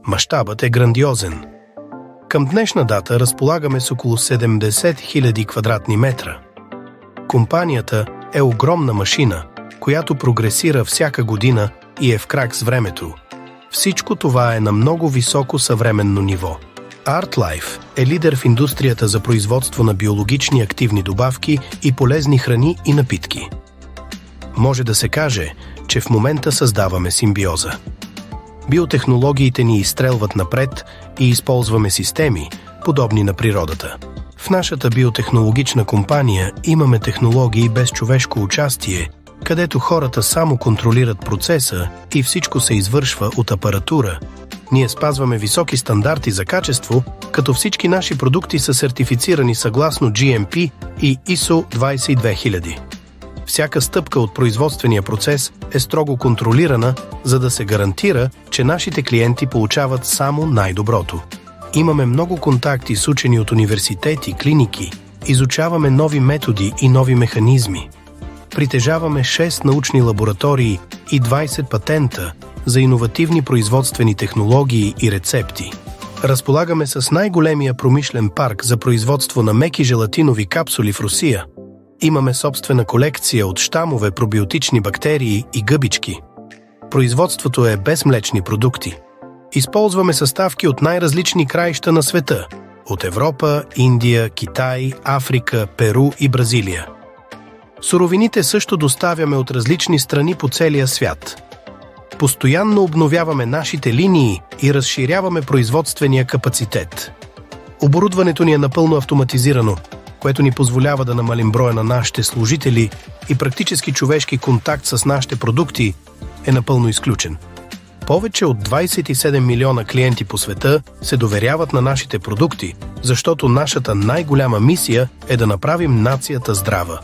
Мащабът е грандиозен. Към днешна дата разполагаме с около 70 000 квадратни метра. Компанията е огромна машина, която прогресира всяка година и е в крак с времето. Всичко това е на много високо съвременно ниво. ArtLife е лидер в индустрията за производство на биологични активни добавки и полезни храни и напитки. Може да се каже, че в момента създаваме симбиоза. Биотехнологиите ни изстрелват напред и използваме системи, подобни на природата. В нашата биотехнологична компания имаме технологии без човешко участие, където хората само контролират процеса и всичко се извършва от апаратура. Ние спазваме високи стандарти за качество, като всички наши продукти са сертифицирани съгласно GMP и ISO 22000. Всяка стъпка от производствения процес е строго контролирана, за да се гарантира, че нашите клиенти получават само най-доброто. Имаме много контакти с учени от университети, клиники, изучаваме нови методи и нови механизми. Притежаваме 6 научни лаборатории и 20 патента за иновативни производствени технологии и рецепти. Разполагаме с най-големия промишлен парк за производство на меки желатинови капсули в Русия. Имаме собствена колекция от щамове пробиотични бактерии и гъбички. Производството е без млечни продукти. Използваме съставки от най-различни краища на света – от Европа, Индия, Китай, Африка, Перу и Бразилия. Суровините също доставяме от различни страни по целия свят. Постоянно обновяваме нашите линии и разширяваме производствения капацитет. Оборудването ни е напълно автоматизирано, което ни позволява да намалим броя на нашите служители и практически човешки контакт с нашите продукти е напълно изключен. Повече от 27 милиона клиенти по света се доверяват на нашите продукти, защото нашата най-голяма мисия е да направим нацията здрава.